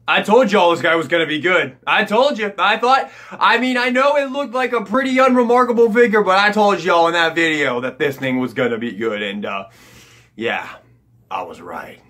I told y'all this guy was gonna be good. I told you. I know it looked like a pretty unremarkable figure, but I told y'all in that video that this thing was gonna be good, and, yeah, I was right.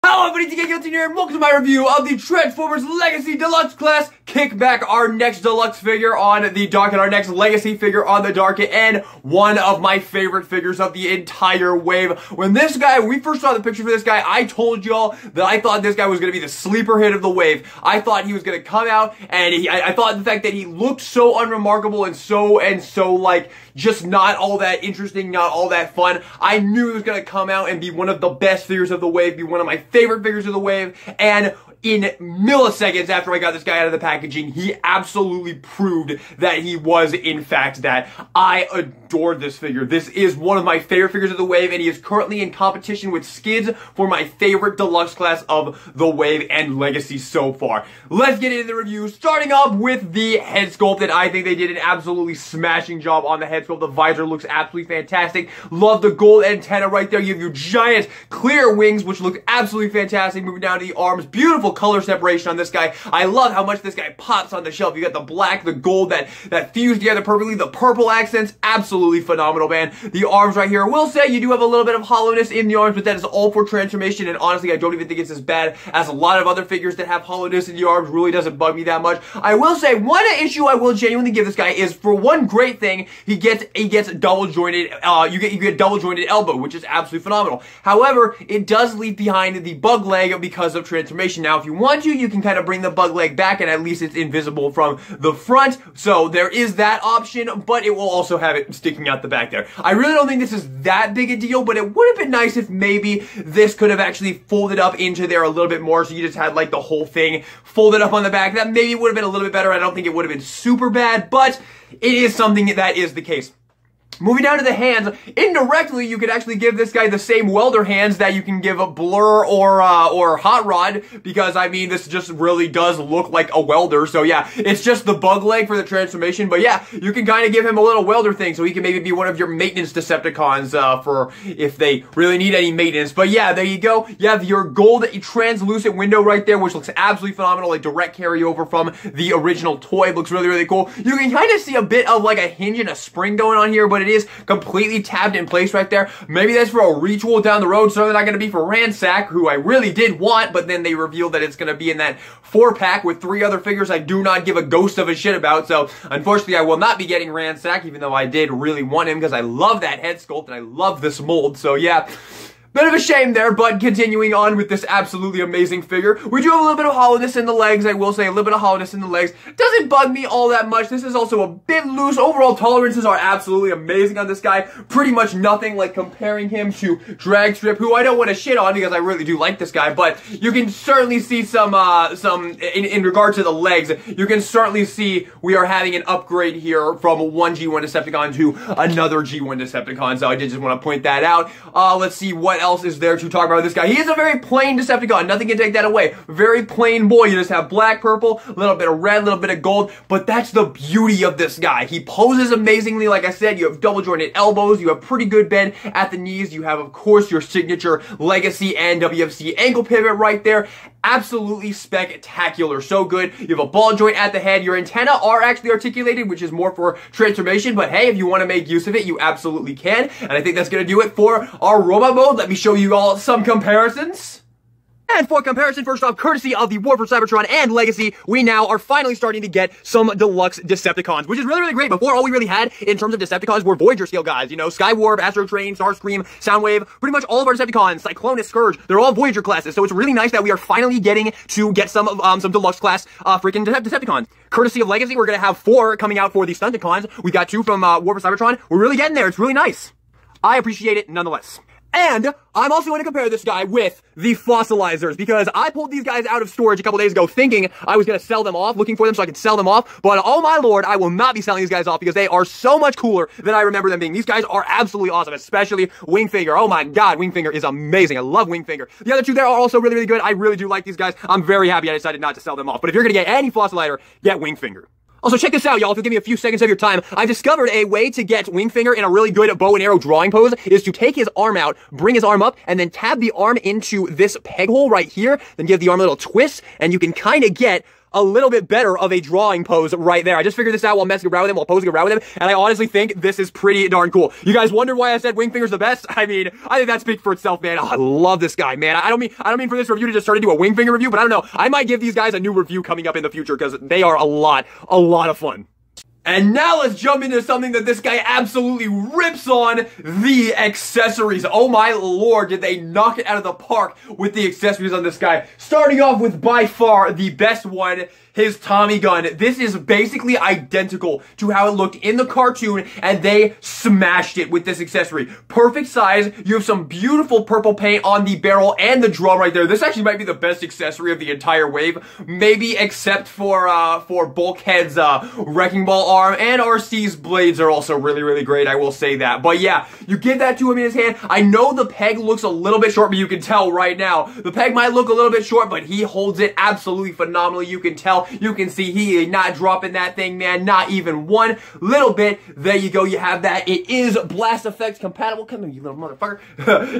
Hello everybody, it's Kickback here, and welcome to my review of the Transformers Legacy Deluxe Class Kickback, our next deluxe figure on the docket, our next legacy figure on the docket, and one of my favorite figures of the entire wave. When we first saw the picture for this guy, I told y'all that I thought this guy was going to be the sleeper hit of the wave. I thought he was going to come out, and I thought the fact that he looked so unremarkable and so like, just not all that interesting, not all that fun. I knew he was going to come out and be one of the best figures of the wave, be one of my favorite figures of the wave, and in milliseconds after I got this guy out of the packaging, he absolutely proved that he was, in fact, that. I adored this figure. This is one of my favorite figures of the wave, and he is currently in competition with Skids for my favorite deluxe class of the wave and legacy so far. Let's get into the review, starting up with the head sculpt, and I think they did an absolutely smashing job on the head sculpt. The visor looks absolutely fantastic. Love the gold antenna right there. You have your giant clear wings, which look absolutely fantastic. Moving down to the arms, beautiful color separation on this guy. I love how much this guy pops on the shelf. You got the black, the gold that fuse together perfectly. The purple accents, absolutely phenomenal, man. The arms right here, I will say you do have a little bit of hollowness in the arms, but that is all for transformation, and honestly, I don't even think it's as bad as a lot of other figures that have hollowness in the arms. Really doesn't bug me that much. I will say one issue I will genuinely give this guy is, for one great thing, he gets double jointed, you get double jointed elbow, which is absolutely phenomenal. However, it does leave behind the bug leg because of transformation. Now, if you want to, you can kind of bring the bug leg back, and at least it's invisible from the front, so there is that option, but it will also have it sticking out the back there. I really don't think this is that big a deal, but it would have been nice if maybe this could have actually folded up into there a little bit more, so you just had like the whole thing folded up on the back. That maybe would have been a little bit better. I don't think it would have been super bad, but it is something that is the case. Moving down to the hands, indirectly you could actually give this guy the same welder hands that you can give a Blur or Hot Rod, because I mean this just really does look like a welder. So yeah, it's just the bug leg for the transformation, but yeah, you can kind of give him a little welder thing, so he can maybe be one of your maintenance Decepticons for if they really need any maintenance. But yeah, there you go. You have your gold translucent window right there, which looks absolutely phenomenal, like direct carryover from the original toy. Looks really, really cool. You can kind of see a bit of like a hinge and a spring going on here, but it is completely tabbed in place right there. Maybe that's for a retool down the road, certainly not going to be for Ransack, who I really did want, but then they revealed that it's going to be in that 4-pack with 3 other figures I do not give a ghost of a shit about, so unfortunately I will not be getting Ransack, even though I did really want him because I love that head sculpt and I love this mold, so yeah. Bit of a shame there, but continuing on with this absolutely amazing figure. We do have a little bit of hollowness in the legs, I will say, a little bit of hollowness in the legs. Doesn't bug me all that much. This is also a bit loose. Overall tolerances are absolutely amazing on this guy. Pretty much nothing like comparing him to Dragstrip, who I don't want to shit on because I really do like this guy, but you can certainly see in regard to the legs, you can certainly see we are having an upgrade here from one G1 Decepticon to another G1 Decepticon, so I did just want to point that out. Let's see what else is there to talk about this guy. He is a very plain Decepticon. Nothing can take that away. Very plain boy. You just have black, purple, a little bit of red, a little bit of gold, but that's the beauty of this guy. He poses amazingly. Like I said, you have double jointed elbows. You have pretty good bend at the knees. You have, of course, your signature Legacy and WFC ankle pivot right there. Absolutely spectacular. So good. You have a ball joint at the head. Your antenna are actually articulated, which is more for transformation, but hey, if you want to make use of it, you absolutely can. And I think that's going to do it for our robot mode. Let me show you all some comparisons. And for comparison, first off, courtesy of the War for Cybertron and Legacy, we now are finally starting to get some deluxe Decepticons, which is really, really great. Before, all we really had in terms of Decepticons were Voyager scale guys. You know, Skywarp, Astro Train, Starscream, Soundwave, pretty much all of our Decepticons, Cyclonus, Scourge, they're all Voyager classes. So it's really nice that we are finally getting to get some deluxe class freaking Decepticons. Courtesy of Legacy, we're going to have 4 coming out for the Stunticons. We got 2 from War for Cybertron. We're really getting there. It's really nice. I appreciate it nonetheless. And I'm also going to compare this guy with the Fossilizers, because I pulled these guys out of storage a couple days ago thinking I was going to sell them off, looking for them so I could sell them off, but oh my lord, I will not be selling these guys off because they are so much cooler than I remember them being. These guys are absolutely awesome, especially Wingfinger. Oh my god, Wingfinger is amazing. I love Wingfinger. The other 2 there are also really, really good. I really do like these guys. I'm very happy I decided not to sell them off, but if you're going to get any Fossilizer, get Wingfinger. Also, check this out, y'all. If you'll give me a few seconds of your time, I've discovered a way to get Wingfinger in a really good bow and arrow drawing pose is to take his arm out, bring his arm up, and then tab the arm into this peg hole right here, then give the arm a little twist, and you can kind of get a little bit better of a drawing pose right there. I just figured this out while messing around with him, while posing around with him, and I honestly think this is pretty darn cool. You guys wondered why I said Wingfinger's the best? I mean, I think that speaks for itself, man. Oh, I love this guy, man. I don't mean for this review to just start to do a Wingfinger review, but I don't know. I might give these guys a new review coming up in the future because they are a lot of fun. And now let's jump into something that this guy absolutely rips on, the accessories. Oh my lord, did they knock it out of the park with the accessories on this guy. Starting off with by far the best one, his Tommy gun. This is basically identical to how it looked in the cartoon, and they smashed it with this accessory. Perfect size. You have some beautiful purple paint on the barrel and the drum right there. This actually might be the best accessory of the entire wave, maybe except for Bulkhead's Wrecking Ball arm, and RC's blades are also really great, I will say that. But yeah, you give that to him in his hand. I know the peg looks a little bit short, but you can tell right now, the peg might look a little bit short, but he holds it absolutely phenomenally. You can tell. You can see he is not dropping that thing, man, not even one little bit. There you go, you have that. It is Blast Effects compatible. Come here, you little motherfucker.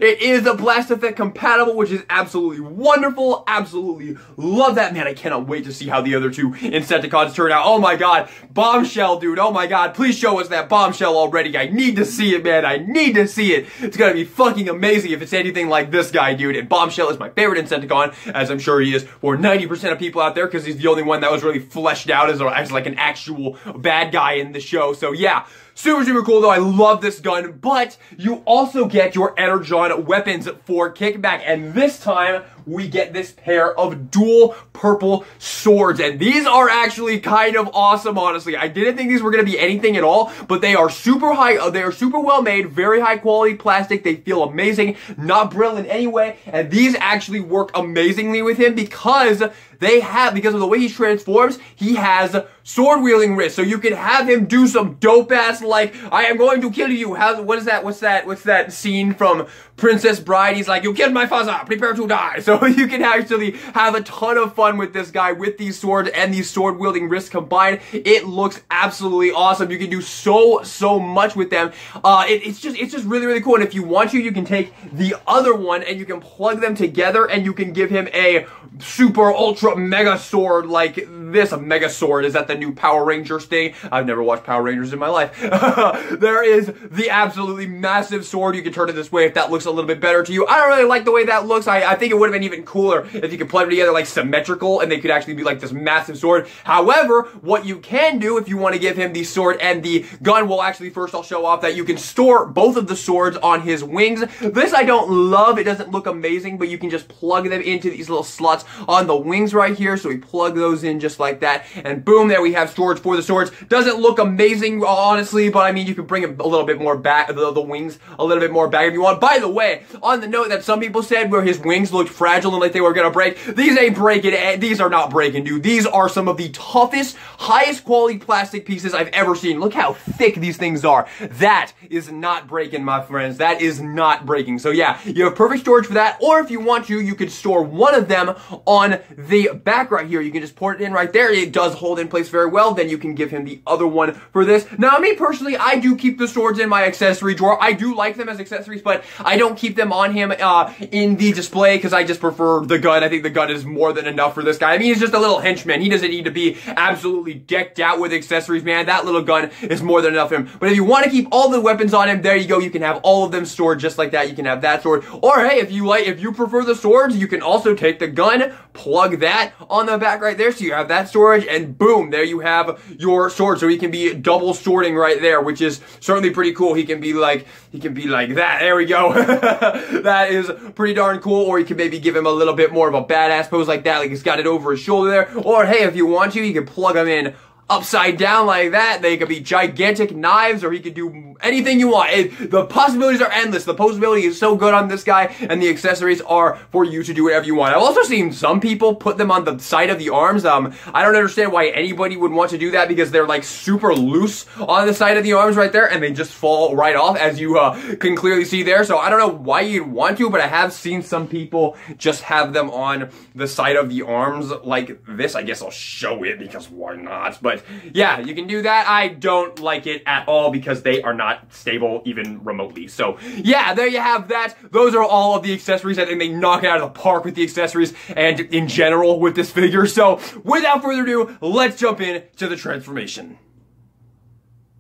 It is a Blast Effect compatible, which is absolutely wonderful. Absolutely love that, man. I cannot wait to see how the other two Insecticons turn out. Oh my god, Bombshell, dude. Oh my god, please show us that Bombshell already. I need to see it, man. I need to see it. It's gonna be fucking amazing if it's anything like this guy, dude. And Bombshell is my favorite Insecticon, as I'm sure he is for 90% of people out there, because he's the only one that was really fleshed out as like an actual bad guy in the show. So yeah, super cool though. I love this gun, but you also get your Energon weapons for Kickback, and this time we get this pair of dual purple swords, and these are actually kind of awesome, honestly. I didn't think these were going to be anything at all, but they are super they are super well made, very high quality plastic. They feel amazing, not brittle in any way, and these actually work amazingly with him because because of the way he transforms, he has sword wielding wrists, so you can have him do some dope ass, like, I am going to kill you. What's that scene from Princess Bride? He's like, you killed my father, prepare to die. So you can actually have a ton of fun with this guy with these swords and these sword wielding wrists combined. It looks absolutely awesome. You can do so much with them. It's just really cool. And if you want to, you can take the other one and you can plug them together and you can give him a super ultra mega sword like this. A mega sword. Is that the new Power Rangers thing? I've never watched Power Rangers in my life. There is the absolutely massive sword. You can turn it this way if that looks a little bit better to you. I don't really like the way that looks. I think it would have been even cooler if you could plug them together like symmetrical and they could actually be like this massive sword. However, what you can do if you want to give him the sword and the gun, well, actually first I'll show off that you can store both of the swords on his wings. This I don't love. It doesn't look amazing, but you can just plug them into these little slots on the wings right here. So we plug those in just like that, and boom, there we have storage for the swords. Doesn't look amazing, honestly, but I mean, you can bring it a little bit more back, the wings a little bit more back if you want. By the way, on the note that some people said where his wings looked fragile and like they were gonna break, these ain't breaking. These are not breaking, dude. These are some of the toughest, highest quality plastic pieces I've ever seen. Look how thick these things are. That is not breaking, my friends. That is not breaking. So yeah, you have perfect storage for that, or if you want to, you could store one of them on the back right here. You can just pour it in right there. It does hold in place very well. Then you can give him the other one for this. Now, me personally, I do keep the swords in my accessory drawer. I do like them as accessories, but I don't keep them on him in the display because I just prefer the gun. I think the gun is more than enough for this guy. I mean, he's just a little henchman. He doesn't need to be absolutely decked out with accessories, man. That little gun is more than enough for him. But if you want to keep all the weapons on him, there you go. You can have all of them stored just like that. You can have that sword. Or hey, if you prefer the swords, you can also take the gun, plug that on the back right there, so you have that storage, and boom, there you have your sword. So he can be double sorting right there, which is certainly pretty cool. He can be like that. There we go. That is pretty darn cool. Or you can maybe give him a little bit more of a badass pose like that, like he's got it over his shoulder there. Or hey, if you want to, you can plug him in upside down like that. They could be gigantic knives, or he could do anything you want. The possibilities are endless. The posability is so good on this guy, and the accessories are for you to do whatever you want. I've also seen some people put them on the side of the arms. I don't understand why anybody would want to do that, because they're like super loose on the side of the arms right there, and they just fall right off, as you can clearly see there. So I don't know why you'd want to, but I have seen some people just have them on the side of the arms like this. I guess I'll show it because why not? But But yeah, you can do that. I don't like it at all because they are not stable even remotely. So yeah, there you have that. Those are all of the accessories. I think they knock it out of the park with the accessories and in general with this figure. So without further ado, let's jump in to the transformation.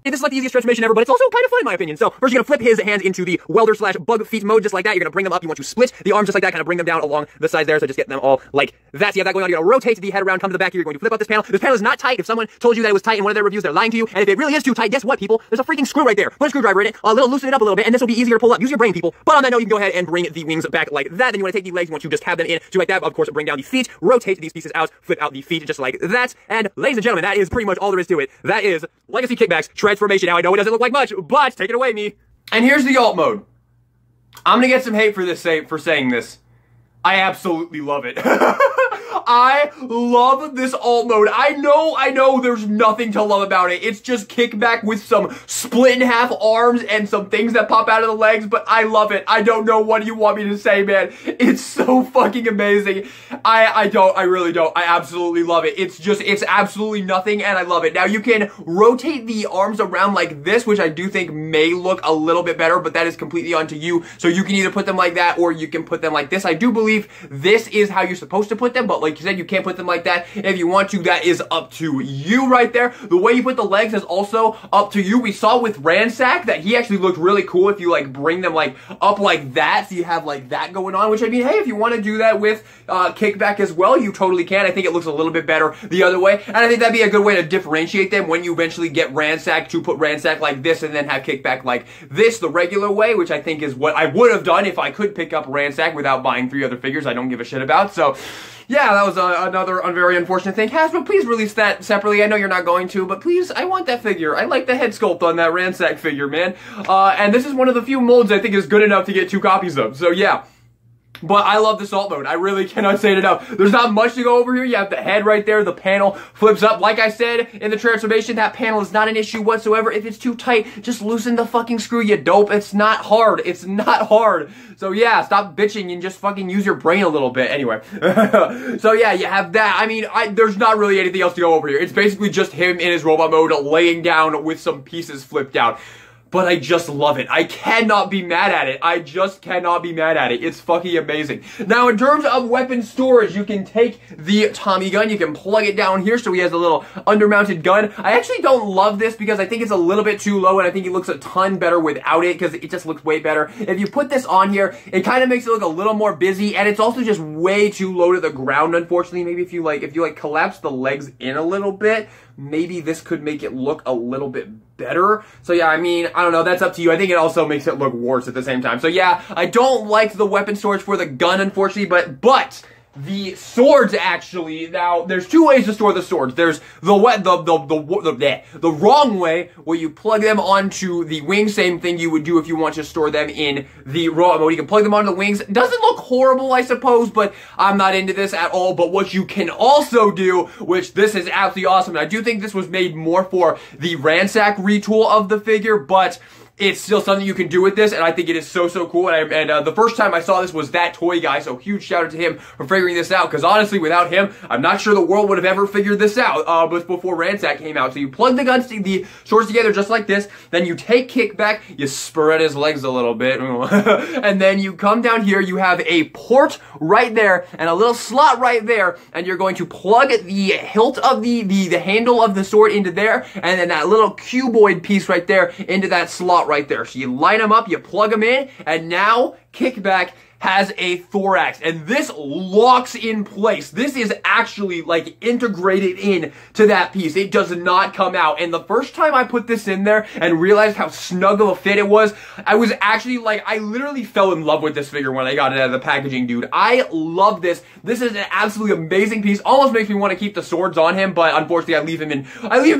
This is like the easiest transformation ever, but it's also kind of fun in my opinion. So first you're going to flip his hands into the welder slash bug feet mode just like that. You're going to bring them up. You want to split the arms just like that, kind of bring them down along the sides there. So just get them all like that. So you have that going on. You're going to rotate the head around, come to the back here. You're going to flip out this panel. This panel is not tight. If someone told you that it was tight in one of their reviews, they're lying to you. And if it really is too tight, guess what, people? There's a freaking screw right there. Put a screwdriver in it, loosen it up a little bit, and this will be easier to pull up. Use your brain, people. But on that note, you can go ahead and bring the wings back like that. Then you want to take the legs. You want to just have them in, do like that. Of course, bring down the feet, rotate these pieces out, flip out the feet just like that. And ladies and gentlemen, that is pretty much all there is to it. That is Legacy Kickback's transformation. Now I know it doesn't look like much, but take it away, me. And here's the alt mode. I'm gonna get some hate for this for saying this. I absolutely love it. I love this alt mode. I know there's nothing to love about it. It's just Kickback with some split in half arms and some things that pop out of the legs, but I love it. I don't know what you want me to say, man. It's so fucking amazing. I really don't. I absolutely love it. It's absolutely nothing, and I love it. Now, you can rotate the arms around like this, which I do think may look a little bit better, but that is completely onto you. So you can either put them like that, or you can put them like this. I do believe this is how you're supposed to put them, but like you said, you can't put them like that. If you want to, that is up to you right there. The way you put the legs is also up to you. We saw with Ransack that he actually looked really cool if you like bring them like up like that, so you have like that going on, which I mean, hey, if you want to do that with Kickback as well, you totally can. I think it looks a little bit better the other way, and I think that'd be a good way to differentiate them when you eventually get Ransack, to put Ransack like this and then have Kickback like this, the regular way, which I think is what I would have done if I could pick up Ransack without buying 3 other figures I don't give a shit about. So yeah, that was another very unfortunate thing. Hasbro, please release that separately. I know you're not going to, but please, I want that figure. I like the head sculpt on that Ransack figure, man. And this is one of the few molds I think is good enough to get 2 copies of. So yeah. But I love this alt mode. I really cannot say it enough. There's not much to go over here. You have the head right there. The panel flips up. Like I said in the transformation, that panel is not an issue whatsoever. If it's too tight, just loosen the fucking screw, you dope. It's not hard. It's not hard. So yeah, stop bitching and just fucking use your brain a little bit. Anyway. So yeah, you have that. I mean, there's not really anything else to go over here. It's basically just him in his robot mode laying down with some pieces flipped out. But I just love it. I cannot be mad at it. I just cannot be mad at it. It's fucking amazing. Now, in terms of weapon storage, you can take the Tommy gun. You can plug it down here so he has a little undermounted gun. I actually don't love this because I think it's a little bit too low, and I think it looks a ton better without it because it just looks way better. If you put this on here, it kind of makes it look a little more busy, and it's also just way too low to the ground, unfortunately. Maybe if you collapse the legs in a little bit, maybe this could make it look a little bit better. So yeah, I mean, I don't know, that's up to you. I think it also makes it look worse at the same time. So yeah, I don't like the weapon storage for the gun, unfortunately, but the swords, actually, now, there's 2 ways to store the swords. There's the wrong way, where you plug them onto the wings, same thing you would do if you want to store them in the robot mode. You can plug them onto the wings. It doesn't look horrible, I suppose, but I'm not into this at all. But what you can also do, which this is absolutely awesome, and I do think this was made more for the Ransack retool of the figure, but it's still something you can do with this, and I think it is so cool. And the first time I saw this was that toy guy, so huge shout out to him for figuring this out, because honestly, without him, I'm not sure the world would have ever figured this out, but before Ransack came out. So you plug the swords together just like this, then you take Kickback, you spread his legs a little bit, and then you come down here, you have a port right there, and a little slot right there, and you're going to plug the hilt of the handle of the sword into there, and then that little cuboid piece right there into that slot right there. So you line them up, you plug them in, and now Kickback has a thorax, and this locks in place. This is actually like integrated in to that piece. It does not come out. And the first time I put this in there and realized how snug of a fit it was, I was actually like, I literally fell in love with this figure when I got it out of the packaging, dude. I love this. This is an absolutely amazing piece. Almost makes me want to keep the swords on him, but unfortunately I leave him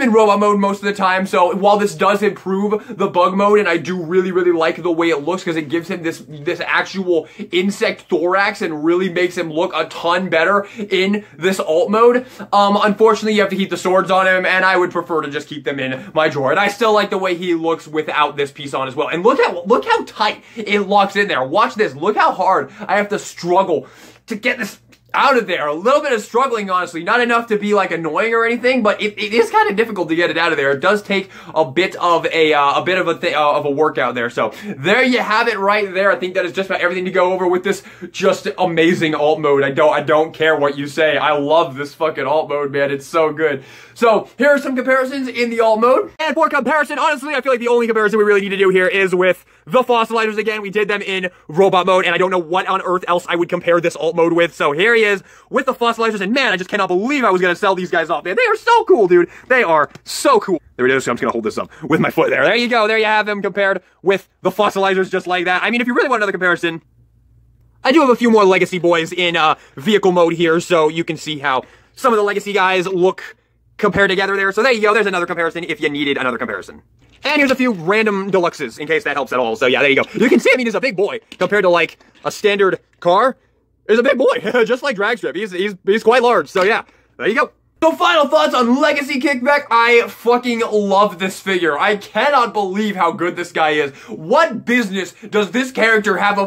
in robot mode most of the time. So while this does improve the bug mode, and I do really like the way it looks because it gives him this actual insect thorax and really makes him look a ton better in this alt mode. Unfortunately, you have to keep the swords on him, and I would prefer to just keep them in my drawer. And I still like the way he looks without this piece on as well. And look how tight it locks in there. Watch this. Look how hard I have to struggle to get this out of there. A little bit of struggling, honestly. Not enough to be like annoying or anything, but it is kind of difficult to get it out of there. It does take a bit of a workout there. So there you have it right there. I think that is just about everything to go over with this just amazing alt mode. I don't care what you say. I love this fucking alt mode, man. It's so good. So here are some comparisons in the alt mode. And for comparison, honestly, I feel like the only comparison we really need to do here is with the fossilizers again. We did them in robot mode, and I don't know what on earth else I would compare this alt mode with. So here he is with the fossilizers, and man, I just cannot believe I was gonna sell these guys off, man. They are so cool, dude. They are so cool. There it is. So I'm just gonna hold this up with my foot there. There you go. There you have them compared with the fossilizers just like that. I mean, if you really want another comparison, I do have a few more legacy boys in vehicle mode here, so you can see how some of the legacy guys look compared together there. So there you go. There's another comparison if you needed another comparison. And here's a few random deluxes in case that helps at all. So yeah, there you go. You can see, I mean, he's a big boy compared to like a standard car. He's a big boy, just like Dragstrip. He's quite large. So yeah, there you go. So final thoughts on Legacy Kickback. I fucking love this figure. I cannot believe how good this guy is. What business does this character have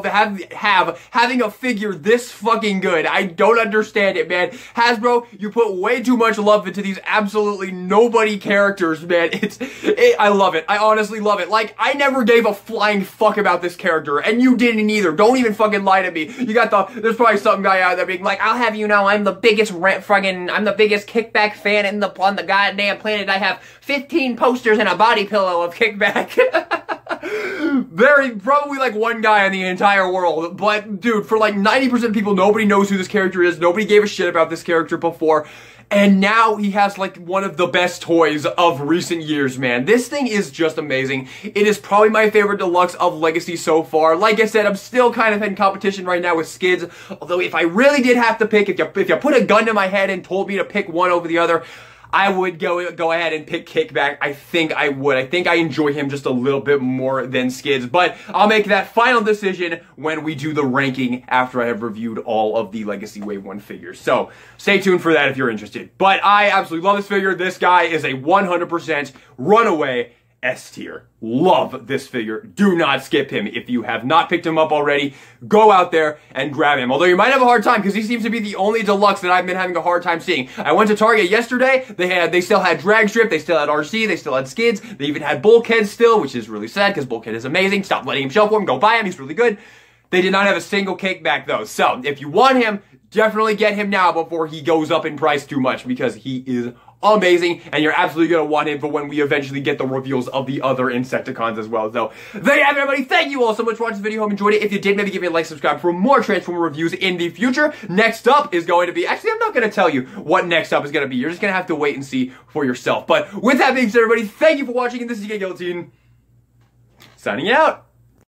having a figure this fucking good? I don't understand it, man. Hasbro, you put way too much love into these absolutely nobody characters, man. I love it. I honestly love it. Like, I never gave a flying fuck about this character, and you didn't either. Don't even fucking lie to me. You got there's probably some guy out there being like, I'll have you know, I'm the biggest Kickback fan on the goddamn planet. I have 15 posters and a body pillow of Kickback. Probably like one guy in the entire world. But dude, for like 90% of people, nobody knows who this character is. Nobody gave a shit about this character before. And now he has like one of the best toys of recent years, man. This thing is just amazing. It is probably my favorite deluxe of Legacy so far. Like I said, I'm still kind of in competition right now with Skids. Although if I really did have to pick, if you put a gun to my head and told me to pick one over the other, I would go ahead and pick Kickback. I think I would. I think I enjoy him just a little bit more than Skids. But I'll make that final decision when we do the ranking after I have reviewed all of the Legacy Wave 1 figures. So stay tuned for that if you're interested. But I absolutely love this figure. This guy is a 100% runaway S tier. Love this figure. Do not skip him. If you have not picked him up already, go out there and grab him. Although you might have a hard time because he seems to be the only deluxe that I've been having a hard time seeing. I went to Target yesterday. They still had Dragstrip. They still had RC. They still had Skids. They even had Bulkhead still, which is really sad because Bulkhead is amazing. Stop letting him show for him. Go buy him. He's really good. They did not have a single Kickback though. So if you want him, definitely get him now before he goes up in price too much because he is amazing, and you're absolutely going to want him for when we eventually get the reveals of the other Insecticons as well. So, there you have it, everybody. Thank you all so much for watching this video. I hope you enjoyed it. If you did, maybe give me a like, subscribe for more Transformer reviews in the future. Next up is going to be, actually, I'm not going to tell you what next up is going to be. You're just going to have to wait and see for yourself. But with that being said, everybody, thank you for watching, and this is Guillotine, signing out.